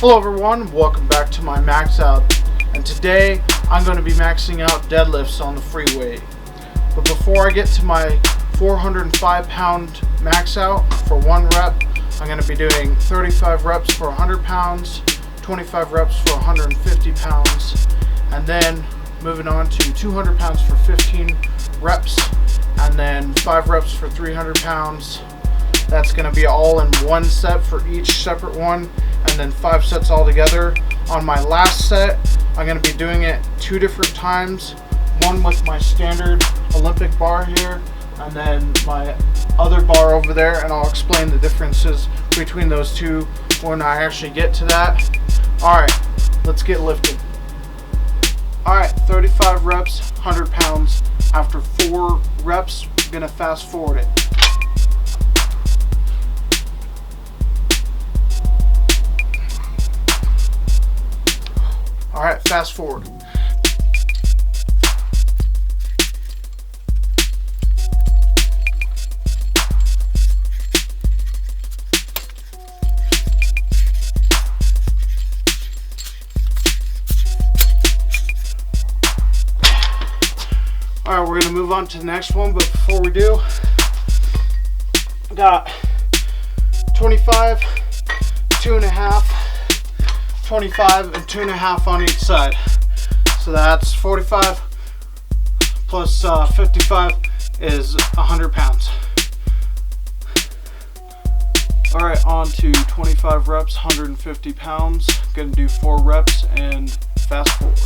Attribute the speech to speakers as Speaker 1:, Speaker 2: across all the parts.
Speaker 1: Hello everyone, welcome back to my max out, and today I'm going to be maxing out deadlifts on the free weight. But before I get to my 405 pound max out for 1 rep, I'm going to be doing 35 reps for 100 pounds, 25 reps for 150 pounds, and then moving on to 200 pounds for 15 reps, and then 5 reps for 300 pounds. That's going to be all in one set for each separate one, and then 5 sets all together. On my last set, I'm going to be doing it 2 different times, one with my standard Olympic bar here, and then my other bar over there, and I'll explain the differences between those two when I actually get to that. Alright, let's get lifted. Alright, 35 reps, 100 pounds. After 4 reps, I'm going to fast forward it. Alright, fast forward. Alright, we're going to move on to the next one, but before we do, got 25, 2.5, 25 and 2.5 on each side. So that's 45 plus 55 is 100 pounds. Alright, on to 25 reps, 150 pounds. Gonna do 4 reps and fast forward.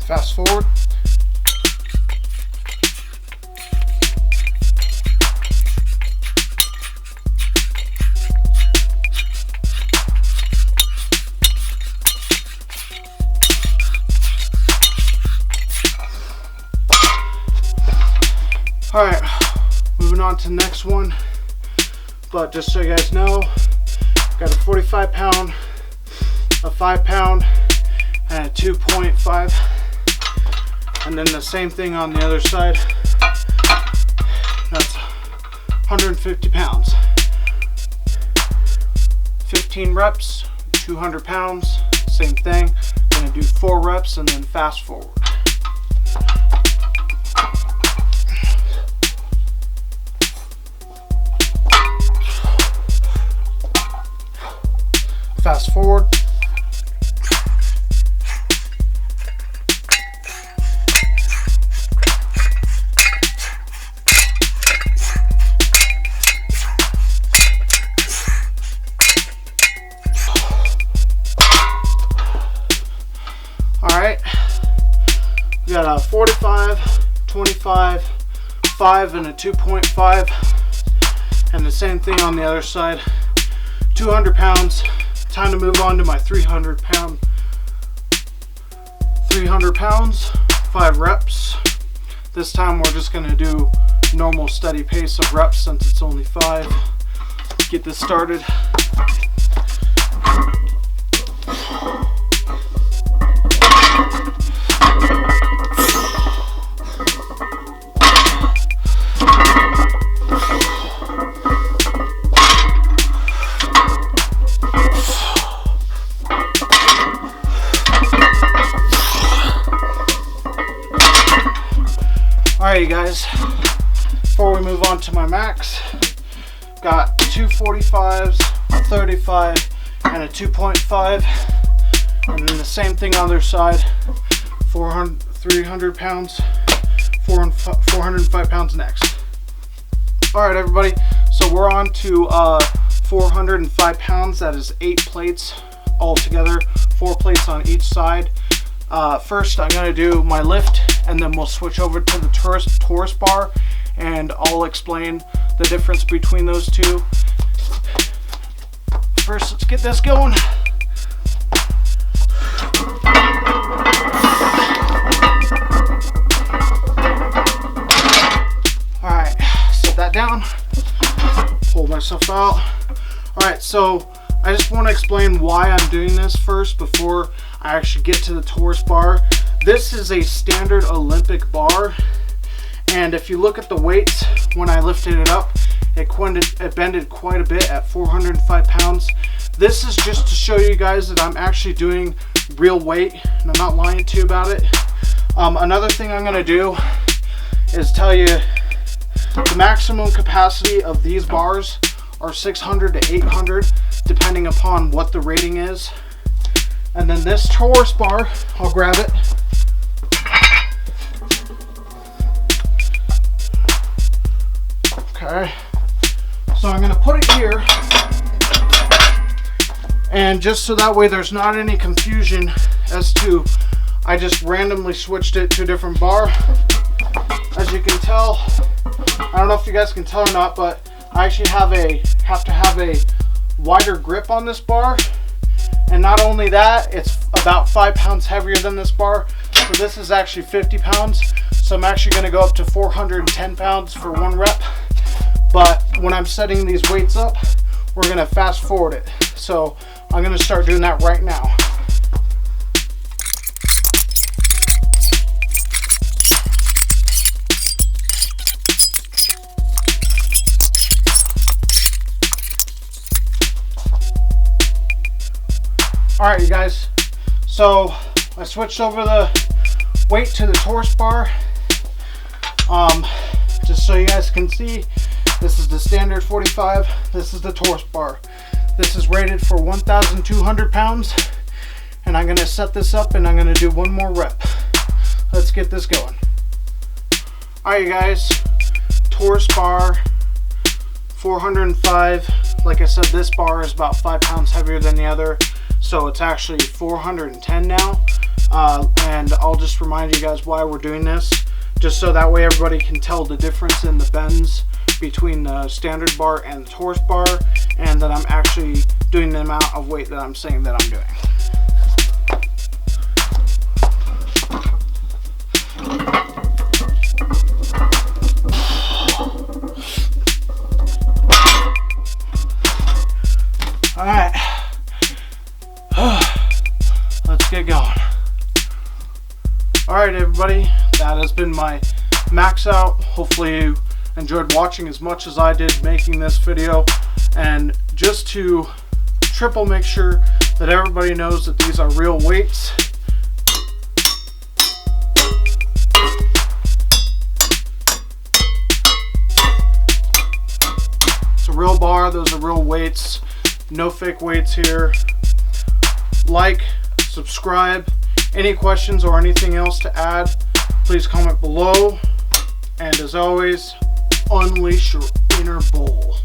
Speaker 1: Fast forward. Alright, moving on to the next one, but just so you guys know, got a 45 pound, a 5 pound, and a 2.5, and then the same thing on the other side. That's 150 pounds. 15 reps, 200 pounds, same thing. Gonna do 4 reps and then fast forward. Fast forward. Alright, we got a 45, 25, 5, and a 2.5, and the same thing on the other side. 200 pounds. Time to move on to my 300 pounds, 5 reps. This time we're just going to do normal steady pace of reps since it's only 5. Get this started. Alright you guys, before we move on to my max, got 2 45s, a 35, and a 2.5, and then the same thing on the other side, 300 pounds, 405 pounds next. Alright everybody, so we're on to 405 pounds, that is 8 plates all together, 4 plates on each side. First I'm going to do my lift, and then we'll switch over to the Taurus bar, and I'll explain the difference between those two. First, let's get this going. Alright, set that down, pull myself out. Alright, so I just want to explain why I'm doing this first before I actually get to the Taurus bar. This is a standard Olympic bar, and And if you look at the weights, when I lifted it up, it bended quite a bit at 405 pounds. This is just to show you guys that I'm actually doing real weight and I'm not lying to you about it. Another thing I'm gonna do is tell you the maximum capacity of these bars are 600 to 800 depending upon what the rating is. And then this Taurus bar, I'll grab it. Okay, so I'm gonna put it here, and just so that way there's not any confusion as to, I just randomly switched it to a different bar. As you can tell, I don't know if you guys can tell or not, but I actually have to have a wider grip on this bar. And not only that, it's about 5 pounds heavier than this bar. So this is actually 50 pounds. So I'm actually gonna go up to 410 pounds for one rep. But when I'm setting these weights up, we're gonna fast forward it. So I'm gonna start doing that right now. All right, you guys, so I switched over the weight to the Taurus bar. Just so you guys can see, this is the standard 45, this is the Taurus bar. This is rated for 1,200 pounds, and I'm gonna set this up and I'm gonna do one more rep. Let's get this going. All right, you guys, Taurus bar, 405. Like I said, this bar is about 5 pounds heavier than the other. So it's actually 410 now, and I'll just remind you guys why we're doing this, just so that way everybody can tell the difference in the bends between the standard bar and the Taurus bar, and that I'm actually doing the amount of weight that I'm saying that I'm doing. All right. Let's get going. All right, everybody, that has been my max out. Hopefully you enjoyed watching as much as I did making this video. And just to triple make sure that everybody knows that these are real weights, it's a real bar, those are real weights, no fake weights here. Like, subscribe. Any questions or anything else to add, please comment below. And as always, unleash your inner bull.